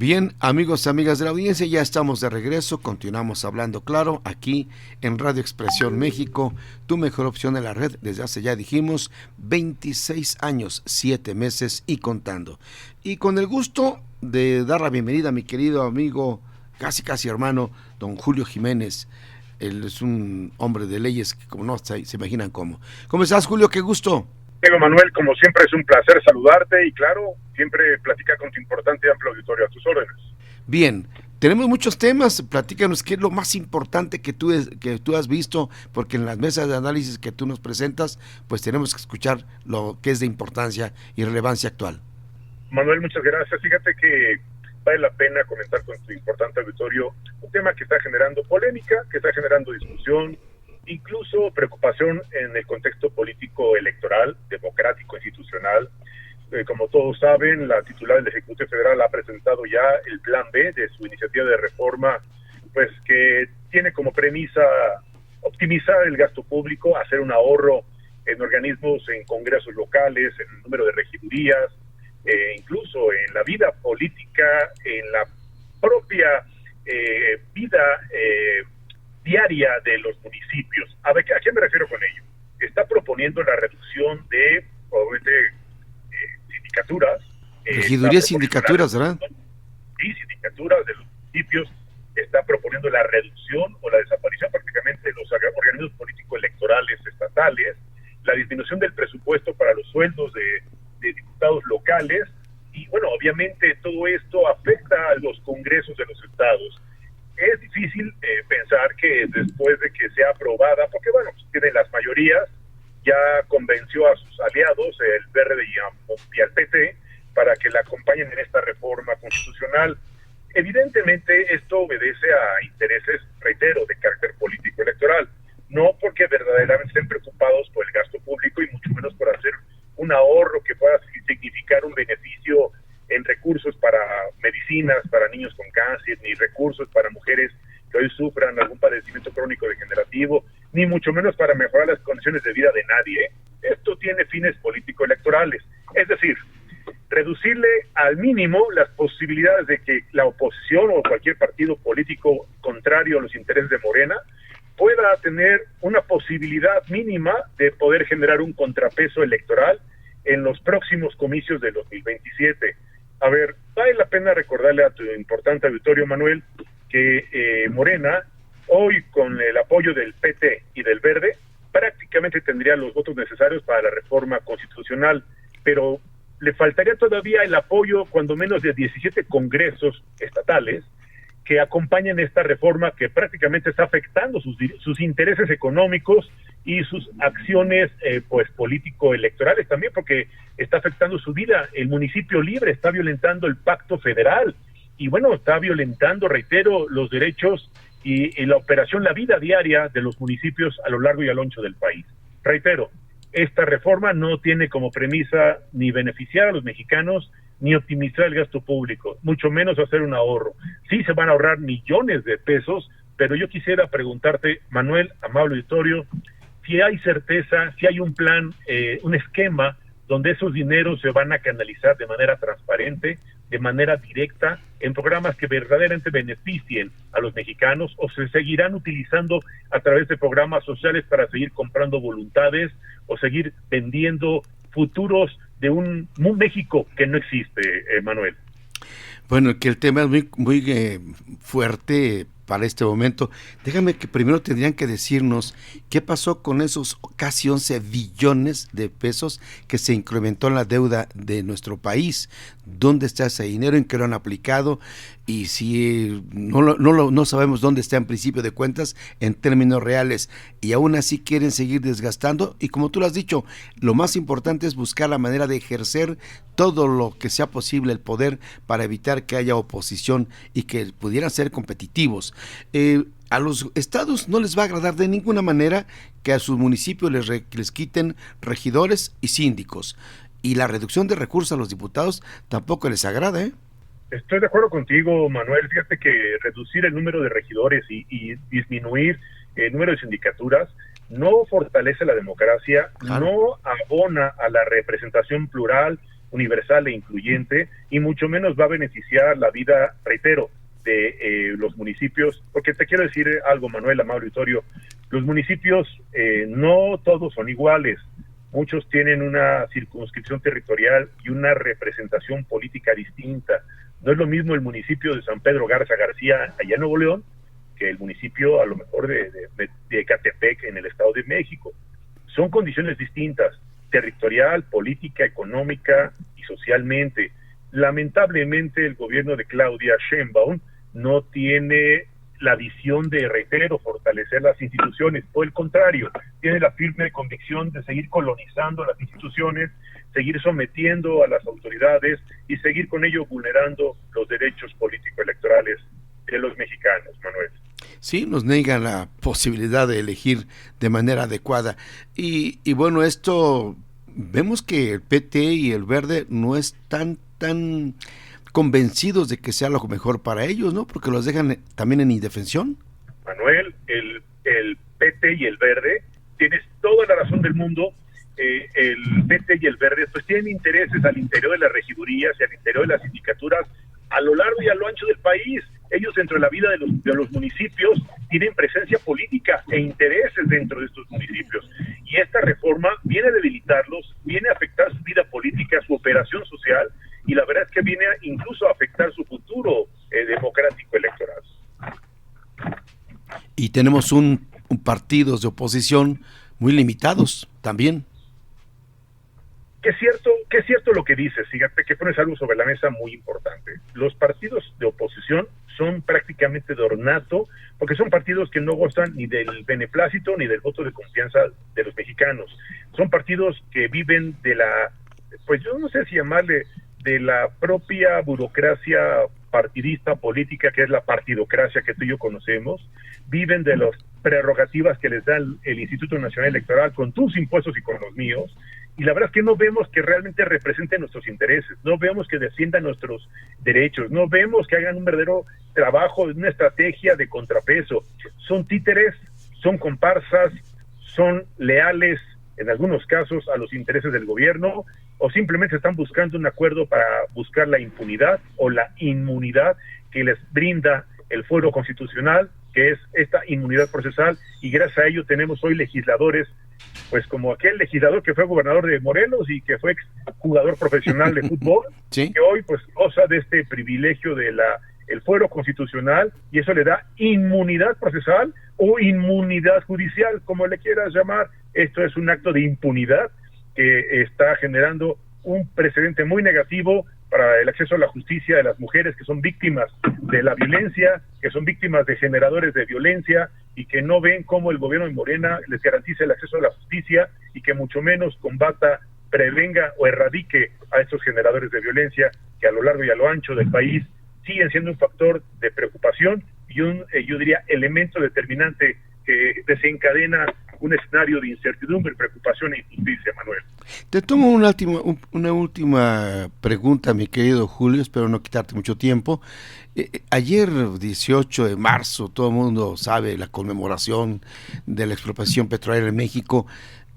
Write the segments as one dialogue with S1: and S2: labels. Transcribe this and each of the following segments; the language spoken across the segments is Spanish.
S1: Bien, amigos y amigas de la audiencia, ya estamos de regreso, continuamos hablando claro aquí en Radio Expresión México, tu mejor opción en la red desde hace ya dijimos 26 años, 7 meses y contando. Y con el gusto de dar la bienvenida a mi querido amigo, casi hermano, don Julio Jiménez. Él es un hombre de leyes que como no se imaginan cómo. ¿Cómo estás, Julio? Qué gusto.
S2: Diego Manuel, como siempre es un placer saludarte y claro, siempre platicar con tu importante y amplio auditorio a tus órdenes.
S1: Bien, tenemos muchos temas, platícanos qué es lo más importante que tú has visto, porque en las mesas de análisis que tú nos presentas, pues tenemos que escuchar lo que es de importancia y relevancia actual.
S2: Manuel, muchas gracias. Fíjate que vale la pena comentar con tu importante auditorio un tema que está generando polémica, que está generando discusión, incluso preocupación en el contexto político electoral, democrático, institucional. Como todos saben, la titular del Ejecutivo Federal ha presentado ya el plan B de su iniciativa de reforma, pues que tiene como premisa optimizar el gasto público, hacer un ahorro en organismos, en congresos locales, en el número de regidurías, incluso en la vida política, en la propia vida diaria de los municipios. A ver, ¿a qué me refiero con ello? Está proponiendo la reducción de, obviamente, sindicaturas.
S1: Regidurías, sindicaturas, ¿verdad?
S2: Sí, sindicaturas de los municipios. Está proponiendo la reducción o la desaparición prácticamente de los organismos político-electorales estatales, la disminución del presupuesto para los sueldos de diputados locales, y bueno, obviamente todo esto afecta a los congresos de los estados. Es difícil pensar que después de que sea aprobada, porque bueno, pues tiene las mayorías, ya convenció a sus aliados, el Verde y al PT, para que la acompañen en esta reforma constitucional. Evidentemente esto obedece a intereses, reitero, de carácter político electoral, no porque verdaderamente estén preocupados por el gasto público y mucho menos por hacer un ahorro que pueda significar un beneficio en recursos para medicinas, para niños con cáncer, ni recursos para mujeres que hoy sufran algún padecimiento crónico degenerativo, ni mucho menos para mejorar las condiciones de vida de nadie. Esto tiene fines político-electorales, es decir, reducirle al mínimo las posibilidades de que la oposición o cualquier partido político contrario a los intereses de Morena pueda tener una posibilidad mínima de poder generar un contrapeso electoral en los próximos comicios del 2027. A ver, vale la pena recordarle a tu importante auditorio, Manuel, que Morena, hoy con el apoyo del PT y del Verde, prácticamente tendría los votos necesarios para la reforma constitucional, pero le faltaría todavía el apoyo, cuando menos, de 17 congresos estatales que acompañen esta reforma que prácticamente está afectando sus intereses económicos y sus acciones pues político-electorales también, porque está afectando su vida. El municipio libre está violentando el pacto federal y bueno, está violentando, reitero, los derechos y la operación, la vida diaria de los municipios a lo largo y a lo ancho del país. Reitero, esta reforma no tiene como premisa ni beneficiar a los mexicanos ni optimizar el gasto público, mucho menos hacer un ahorro. Sí se van a ahorrar millones de pesos, pero yo quisiera preguntarte, Manuel, amable auditorio, si hay certeza, si hay un plan, un esquema donde esos dineros se van a canalizar de manera transparente, de manera directa, en programas que verdaderamente beneficien a los mexicanos, o se seguirán utilizando a través de programas sociales para seguir comprando voluntades o seguir vendiendo futuros de un México que no existe, Manuel.
S1: Bueno, que el tema es muy fuerte para este momento. Déjame que primero tendrían que decirnos qué pasó con esos casi 11 billones de pesos que se incrementó en la deuda de nuestro país. ¿Dónde está ese dinero? ¿En qué lo han aplicado? Y si no sabemos dónde está en principio de cuentas en términos reales, y aún así quieren seguir desgastando. Y como tú lo has dicho, lo más importante es buscar la manera de ejercer todo lo que sea posible el poder para evitar que haya oposición y que pudieran ser competitivos. A los estados no les va a agradar de ninguna manera que a sus municipios les quiten regidores y síndicos, y la reducción de recursos a los diputados tampoco les agrada, ¿eh?
S2: Estoy de acuerdo contigo, Manuel. Fíjate que reducir el número de regidores y disminuir el número de sindicaturas no fortalece la democracia, claro, no abona a la representación plural universal e incluyente, y mucho menos va a beneficiar la vida, reitero, de los municipios, porque te quiero decir algo, Manuel, amable auditorio, los municipios no todos son iguales, muchos tienen una circunscripción territorial y una representación política distinta. No es lo mismo el municipio de San Pedro Garza García, allá en Nuevo León, que el municipio a lo mejor de Ecatepec en el Estado de México. Son condiciones distintas, territorial, política, económica y socialmente. Lamentablemente el gobierno de Claudia Sheinbaum no tiene la visión de, reitero, fortalecer las instituciones, por el contrario, tiene la firme convicción de seguir colonizando las instituciones, seguir sometiendo a las autoridades y seguir con ello vulnerando los derechos político-electorales de los mexicanos, Manuel.
S1: Sí, nos niegan la posibilidad de elegir de manera adecuada. Y bueno, esto, vemos que el PT y el Verde no están tan convencidos de que sea lo mejor para ellos, ¿no? Porque los dejan también en indefensión.
S2: Manuel, el PT y el Verde, tienes toda la razón del mundo. El PT y el Verde pues tienen intereses al interior de las regidurías y al interior de las sindicaturas a lo largo y a lo ancho del país. Ellos dentro de la vida de los municipios tienen presencia política e intereses dentro de estos municipios. Y esta reforma viene a debilitarlos, viene a afectar su vida política, su operación social, y la verdad es que viene incluso a afectar su futuro democrático electoral.
S1: Y tenemos un partidos de oposición muy limitados también.
S2: Que es cierto lo que dices, fíjate que pones algo sobre la mesa muy importante. Los partidos de oposición son prácticamente de ornato, porque son partidos que no gozan ni del beneplácito ni del voto de confianza de los mexicanos. Son partidos que viven de la, pues yo no sé si llamarle, de la propia burocracia partidista política, que es la partidocracia que tú y yo conocemos, viven de las prerrogativas que les da el Instituto Nacional Electoral con tus impuestos y con los míos, y la verdad es que no vemos que realmente representen nuestros intereses, no vemos que defiendan nuestros derechos, no vemos que hagan un verdadero trabajo, una estrategia de contrapeso. Son títeres, son comparsas, son leales en algunos casos a los intereses del gobierno, o simplemente están buscando un acuerdo para buscar la impunidad o la inmunidad que les brinda el fuero constitucional, que es esta inmunidad procesal, y gracias a ello tenemos hoy legisladores, pues como aquel legislador que fue gobernador de Morelos y que fue jugador profesional de fútbol, ¿sí? Que hoy pues goza de este privilegio de el fuero constitucional, y eso le da inmunidad procesal o inmunidad judicial, como le quieras llamar. Esto es un acto de impunidad que está generando un precedente muy negativo para el acceso a la justicia de las mujeres que son víctimas de la violencia, que son víctimas de generadores de violencia y que no ven cómo el gobierno de Morena les garantiza el acceso a la justicia y que mucho menos combata, prevenga o erradique a estos generadores de violencia que a lo largo y a lo ancho del país siguen siendo un factor de preocupación y un, yo diría, elemento determinante que desencadena un escenario de incertidumbre, preocupación e injusticia, Manuel.
S1: Te tomo una última pregunta, mi querido Julio, espero no quitarte mucho tiempo. Ayer, 18 de marzo, todo el mundo sabe la conmemoración de la expropiación petrolera en México,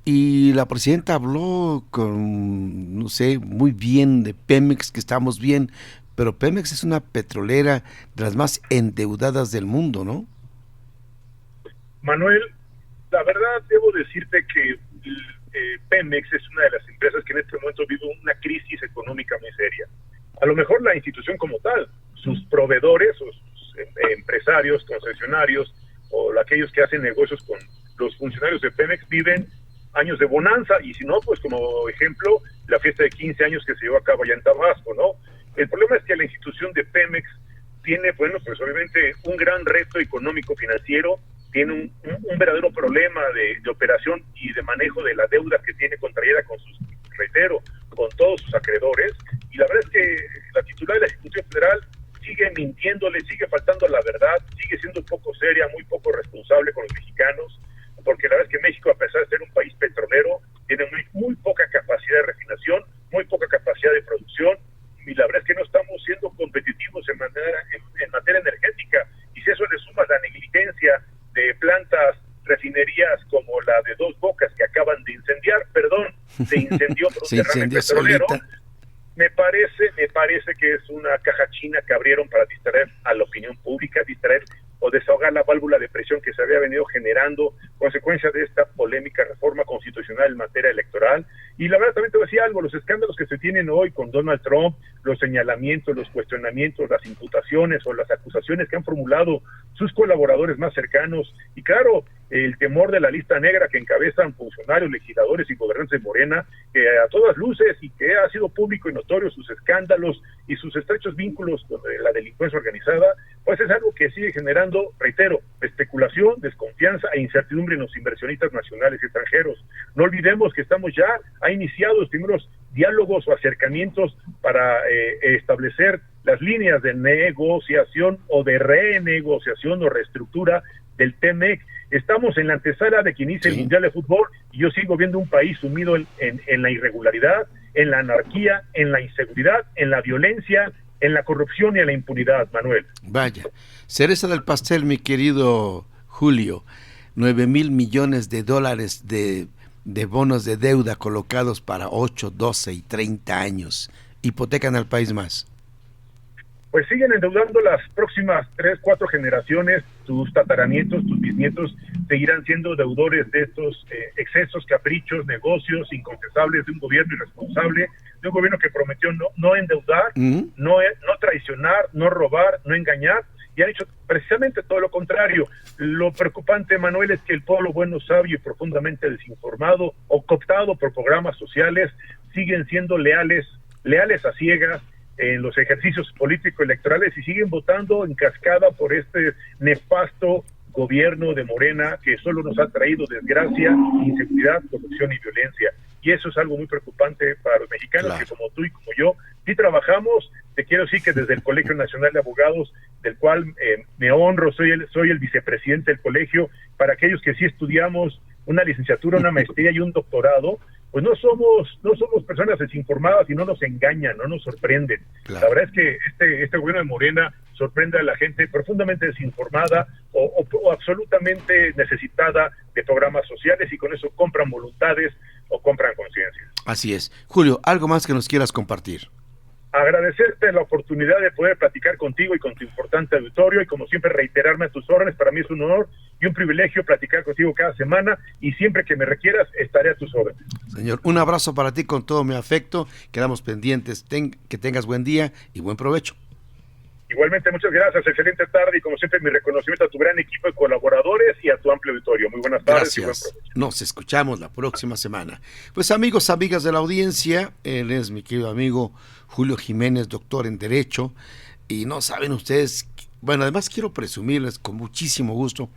S1: y la presidenta habló con, no sé, muy bien de Pemex, que estamos bien, pero Pemex es una petrolera de las más endeudadas del mundo, ¿no?
S2: Manuel, la verdad debo decirte que Pemex es una de las empresas que en este momento vive una crisis económica muy seria. A lo mejor la institución como tal, sus proveedores o sus empresarios, concesionarios o aquellos que hacen negocios con los funcionarios de Pemex viven años de bonanza, y si no, pues como ejemplo, la fiesta de 15 años que se llevó a cabo allá en Tabasco, ¿no? El problema es que la institución de Pemex tiene, bueno, pues obviamente un gran reto económico financiero, tiene un verdadero problema de operación y de manejo de la deuda que tiene contraída con sus, reitero, con todos sus acreedores, y la verdad es que la titular de la Ejecutiva Federal sigue mintiéndole, sigue faltando a la verdad, sigue siendo un poco seria, muy poco responsable con los mexicanos, porque la verdad es que México, a pesar de ser un país petrolero, tiene muy poca capacidad de refinación, muy poca capacidad de producción, y la verdad es que no estamos siendo competitivos en materia energética, y si eso le suma la negligencia de plantas, refinerías como la de Dos Bocas que acaban de incendiar, se incendió por un derrame petrolero, parece que es una caja china que abrieron para distraer a la opinión pública, distraer o desahogar la válvula de presión que se había venido generando consecuencia de esta polémica reforma constitucional en materia electoral. Y la verdad también te voy a decir algo, los escándalos que se tienen hoy con Donald Trump, los señalamientos, los cuestionamientos, las imputaciones o las acusaciones que han formulado sus colaboradores más cercanos, y claro, el temor de la lista negra que encabezan funcionarios, legisladores y gobernantes de Morena, que a todas luces y que ha sido público y notorio sus escándalos y sus estrechos vínculos con la delincuencia organizada, pues es algo que sigue generando, reitero, especulación, desconfianza e incertidumbre en los inversionistas nacionales y extranjeros. No olvidemos que ha iniciado los primeros diálogos o acercamientos para establecer las líneas de negociación o de renegociación o reestructura del TMEC. Estamos en la antesala de que inicie el Mundial de Fútbol y yo sigo viendo un país sumido en la irregularidad, en la anarquía, en la inseguridad, en la violencia, en la corrupción y en la impunidad, Manuel.
S1: Vaya, cereza del pastel, mi querido Julio, 9,000 millones de dólares de bonos de deuda colocados para 8, 12 y 30 años. Hipotecan al país más.
S2: Pues siguen endeudando las próximas 3, 4 generaciones, tus tataranietos, tus bisnietos seguirán siendo deudores de estos excesos, caprichos, negocios inconfesables de un gobierno irresponsable, de un gobierno que prometió no endeudar, no traicionar, no robar, no engañar, y han hecho precisamente todo lo contrario. Lo preocupante, Manuel, es que el pueblo bueno, sabio y profundamente desinformado o cooptado por programas sociales siguen siendo leales a ciegas en los ejercicios político-electorales y siguen votando en cascada por este nefasto gobierno de Morena que solo nos ha traído desgracia, inseguridad, corrupción y violencia. Y eso es algo muy preocupante para los mexicanos, claro, que como tú y como yo, sí trabajamos. Te quiero decir que desde el Colegio Nacional de Abogados, del cual me honro, soy el vicepresidente del colegio, para aquellos que sí estudiamos una licenciatura, una maestría y un doctorado, pues no somos personas desinformadas y no nos engañan, no nos sorprenden. Claro. La verdad es que este gobierno de Morena sorprende a la gente profundamente desinformada o absolutamente necesitada de programas sociales y con eso compran voluntades o compran conciencias.
S1: Así es. Julio, ¿algo más que nos quieras compartir?
S2: Agradecerte la oportunidad de poder platicar contigo y con tu importante auditorio y como siempre reiterarme a tus órdenes. Para mí es un honor y un privilegio platicar contigo cada semana y siempre que me requieras estaré a tus órdenes.
S1: Señor, un abrazo para ti con todo mi afecto, quedamos pendientes, que tengas buen día y buen provecho.
S2: Igualmente, muchas gracias, excelente tarde y como siempre mi reconocimiento a tu gran equipo de colaboradores y a tu amplio auditorio. Muy buenas tardes.
S1: Gracias. Nos escuchamos la próxima semana. Pues amigos, amigas de la audiencia, él es mi querido amigo Julio Jiménez, doctor en Derecho, y no saben ustedes, bueno, además quiero presumirles con muchísimo gusto,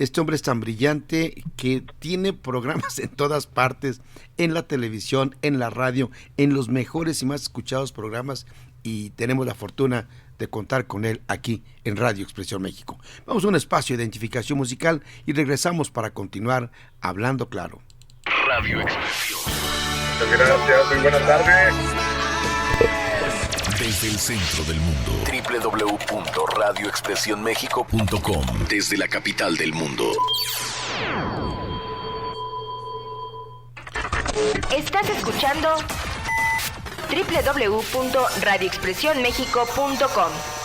S1: este hombre es tan brillante que tiene programas en todas partes, en la televisión, en la radio, en los mejores y más escuchados programas, y tenemos la fortuna de contar con él aquí en Radio Expresión México. Vamos a un espacio de identificación musical y regresamos para continuar hablando claro.
S3: Radio Expresión.
S2: Muchas gracias, muy buenas tardes.
S3: Desde el centro del mundo, www.radioexpresionmexico.com. Desde la capital del mundo.
S4: Estás escuchando www.radioexpresionmexico.com.